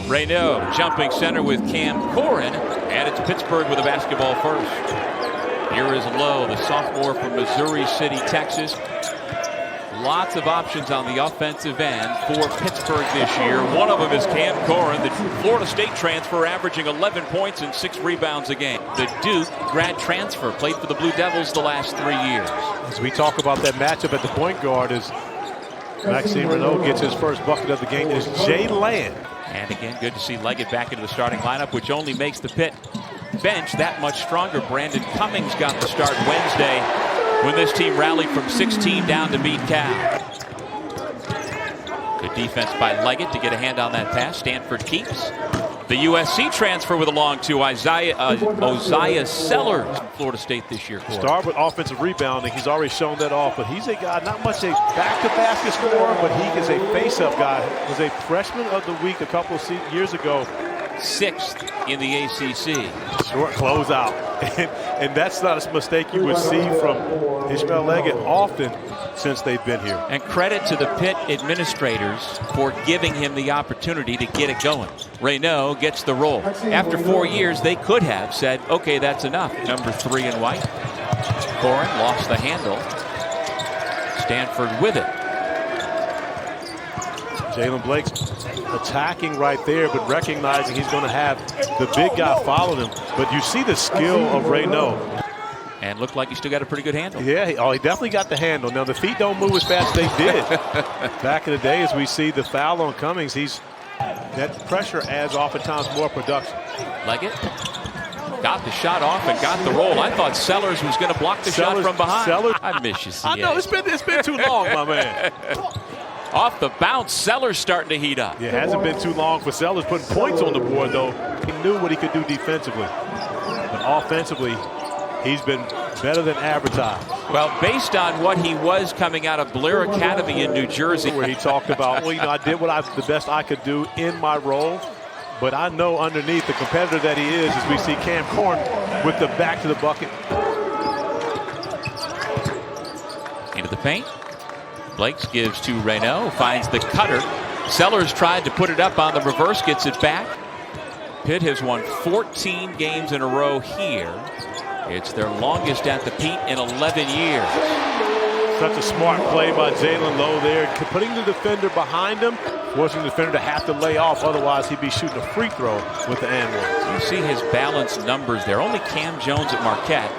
Raynaud jumping center with Cam Corrin, and it's Pittsburgh with the basketball first. Here is Lowe, the sophomore from Missouri City, Texas. Lots of options on the offensive end for Pittsburgh this year. One of them is Cam Corrin, the Florida State transfer, averaging 11 points and 6 rebounds a game. The Duke grad transfer, played for the Blue Devils the last 3 years. As we talk about that matchup at the point guard, as Maxime Raynaud gets his first bucket of the game, is Jaland. And again, good to see Legget back into the starting lineup, which only makes the Pitt bench that much stronger. Brandon Cummings got the start Wednesday when this team rallied from 16 down to beat Cal. Good defense by Legget to get a hand on that pass. Stanford keeps. The USC transfer with a long two, Isaiah Sellers from Florida State this year. Start with offensive rebounding. He's already shown that off, but he's a guy, not much a back-to-basket scorer, but he is a face-up guy. Was a freshman of the week a couple of years ago. 6th in the ACC. Short closeout. And that's not a mistake you would see from Ishmael Legget often since they've been here. And credit to the Pitt administrators for giving him the opportunity to get it going. Raynaud gets the roll. After 4 years, they could have said, okay, that's enough. Number 3 in white. Corrin lost the handle. Stanford with it. Jalen Blake's attacking right there, but recognizing he's going to have the big guy follow him. But you see the skill of Raynaud. And looked like he still got a pretty good handle. Yeah, he definitely got the handle. Now, the feet don't move as fast as they did back in the day. As we see the foul on Cummings, that pressure adds oftentimes more production. Legget got the shot off and got the roll. I thought Sellers was going to block the shot from behind. I miss you, CA. I know, it's been too long, my man. Off the bounce, Sellers starting to heat up. Yeah, it hasn't been too long for Sellers putting points on the board, though. He knew what he could do defensively. But offensively, he's been better than advertised. Well, based on what he was coming out of Blair Academy in New Jersey, where he talked about, well, I did the best I could do in my role. But I know underneath the competitor that he is, as we see Cam Corrin with the back to the bucket. Into the paint. Blakes gives to Raynaud, finds the cutter. Sellers tried to put it up on the reverse, gets it back. Pitt has won 14 games in a row here. It's their longest at the Pete in 11 years. Such a smart play by Jaland Lowe there, putting the defender behind him, forcing the defender to have to lay off, otherwise he'd be shooting a free throw with the and one. You see his balanced numbers there. Only Cam Jones at Marquette.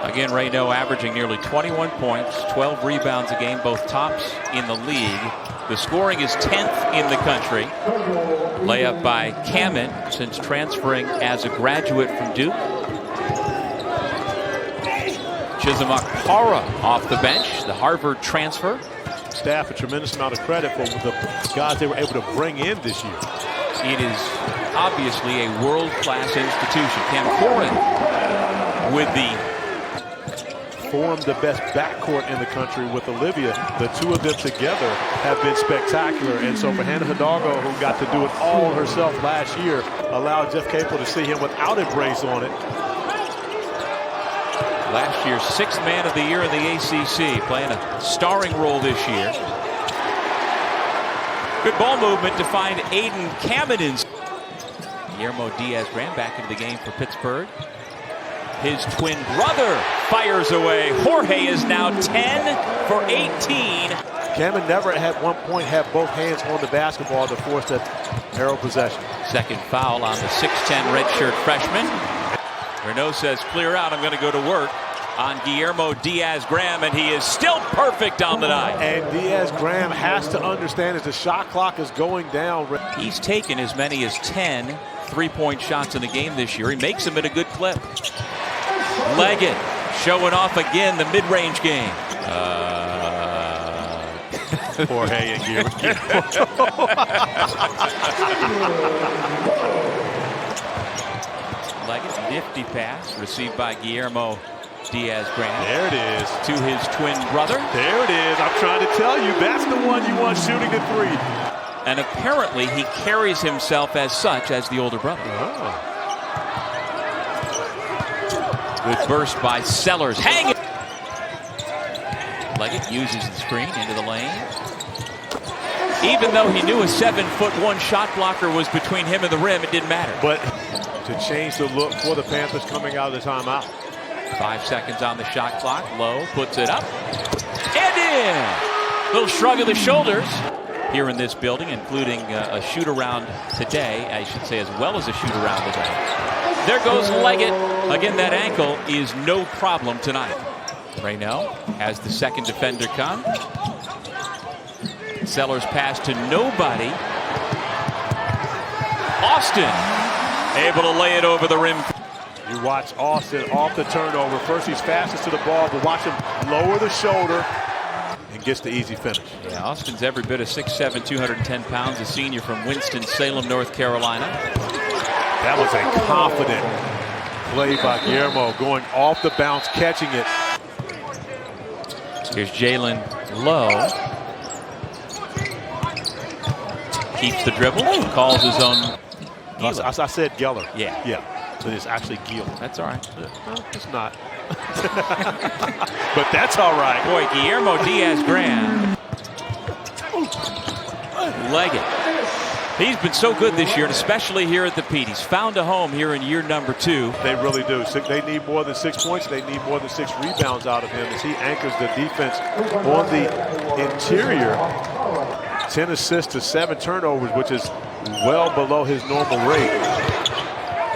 Again, Raynaud averaging nearly 21 points, 12 rebounds a game, both tops in the league. The scoring is 10th in the country. Layup by Kamen since transferring as a graduate from Duke. Chizimakara off the bench, the Harvard transfer. Staff a tremendous amount of credit for the guys they were able to bring in this year. It is obviously a world-class institution. Cam Corrin with the formed the best backcourt in the country with Olivia. The two of them together have been spectacular. And so for Hannah Hidalgo, who got to do it all herself last year, allowed Jeff Capel to see him without a brace on it. Last year's 6th man of the year in the ACC, playing a starring role this year. Good ball movement to find Aiden Kamenens. Guillermo Diaz-Graham back into the game for Pittsburgh. His twin brother fires away. Jorge is now 10 for 18. Kamen never at one point had both hands on the basketball to force that arrow possession. Second foul on the 6'10 redshirt freshman. Raynaud says, clear out, I'm going to go to work on Guillermo Diaz-Graham, and he is still perfect on the night. And Diaz-Graham has to understand as the shot clock is going down. He's taken as many as 10 three-point shots in the game this year. He makes them at a good clip. Legget showing off again the mid-range game. Jorge and Guillermo. Legget, nifty pass received by Guillermo Diaz-Graham. There it is. To his twin brother. There it is. I'm trying to tell you, that's the one you want shooting the three. And apparently he carries himself as such as the older brother. Oh. Good burst by Sellers. Hang it! Legget uses the screen into the lane. Even though he knew a 7'1" shot blocker was between him and the rim, it didn't matter. But to change the look for the Panthers coming out of the timeout. 5 seconds on the shot clock. Lowe puts it up and in. Little shrug of the shoulders here in this building, including a shoot around today, I should say, as well as a shoot around today. There goes Legget. Again, that ankle is no problem tonight. Raynaud has the second defender come. Sellers pass to nobody. Austin able to lay it over the rim. You watch Austin off the turnover. First he's fastest to the ball, but watch him lower the shoulder and gets the easy finish. Yeah, Austin's every bit of 6'7", 210 pounds, a senior from Winston-Salem, North Carolina. That was a confident play by Guillermo, going off the bounce, catching it. Here's Jaland Lowe. Keeps the dribble, calls his own. I said Geller. Yeah. So it's actually Gill. That's all right. No, it's not. But that's all right. Boy, Guillermo Diaz-Graham. Legget. He's been so good this year, and especially here at the Pitt. He's found a home here in year number 2. They really do. They need more than 6 points. They need more than 6 rebounds out of him as he anchors the defense on the interior. 10 assists to 7 turnovers, which is well below his normal rate.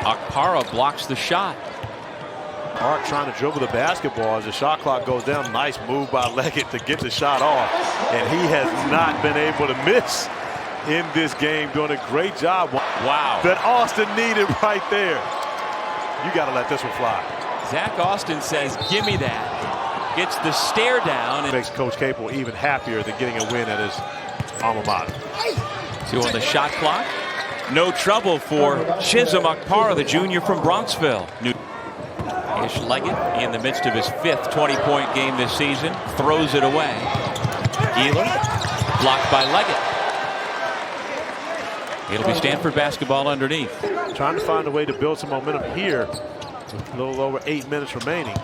Okpara blocks the shot. Art trying to dribble the basketball as the shot clock goes down. Nice move by Legget to get the shot off. And he has not been able to miss in this game, doing a great job. Wow. That Austin needed right there. You got to let this one fly. Zach Austin says, give me that. Gets the stare down. It makes Coach Capel even happier than getting a win at his alma mater. 2 on the shot clock. No trouble for Chisholm Okpara, the junior from Bronxville. Ishmael Legget in the midst of his 5th 20-point game this season. Throws it away. Gieler blocked by Legget. It'll be Stanford basketball underneath. Trying to find a way to build some momentum here with a little over 8 minutes remaining.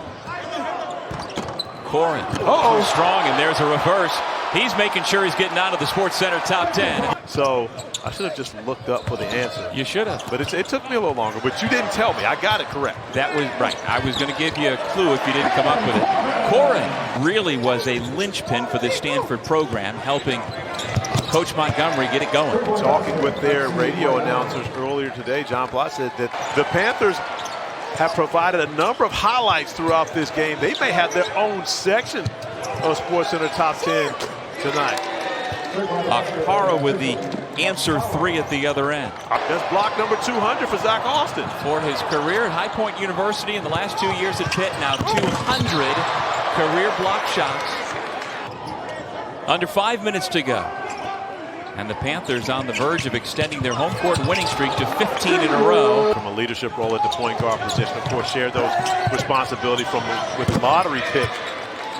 Corin. Strong, and there's a reverse. He's making sure he's getting out of the Sports Center top 10. So I should have just looked up for the answer. You should have. But it took me a little longer, but you didn't tell me. I got it correct. That was right. I was going to give you a clue if you didn't come up with it. Corin really was a linchpin for the Stanford program, helping Coach Montgomery get it going. Talking with their radio announcers earlier today, John Plott said that the Panthers have provided a number of highlights throughout this game. They may have their own section of Sports Center Top 10 tonight. Okpara with the answer 3 at the other end. That's block number 200 for Zach Austin. For his career at High Point University in the last 2 years at Pitt, now 200 career block shots. Under 5 minutes to go. And the Panthers on the verge of extending their home court winning streak to 15 in a row. From a leadership role at the point guard position, of course, shared those responsibilities with the lottery pick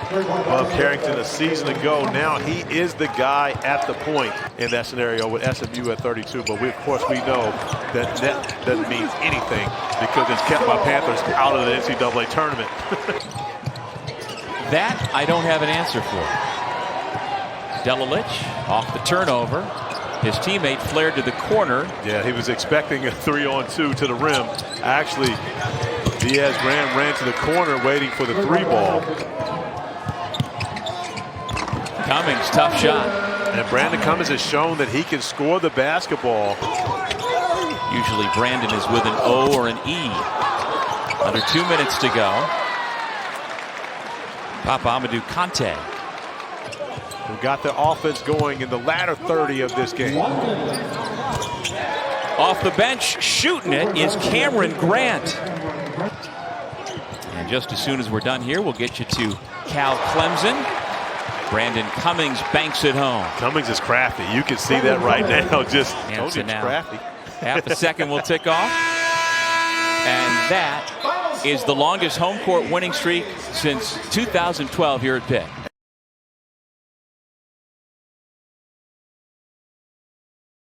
of Carrington a season ago. Now he is the guy at the point in that scenario with SMU at 32. But of course, we know that that doesn't mean anything because it's kept my Panthers out of the NCAA tournament. That I don't have an answer for. Delalich off the turnover. His teammate flared to the corner. Yeah, he was expecting a 3-on-2 to the rim. Actually, Diaz-Graham ran to the corner waiting for the 3 ball. Cummings, tough shot. And Brandon Cummings has shown that he can score the basketball. Usually Brandon is with an O or an E. Under 2 minutes to go. Papa Amadou Kante. Who got the offense going in the latter 30 of this game. Off the bench, shooting it is Cameron Grant. And just as soon as we're done here, we'll get you to Cal Clemson. Brandon Cummings banks it home. Cummings is crafty. You can see that right now. Just crafty. Half a second will tick off. And that is the longest home court winning streak since 2012 here at Pitt.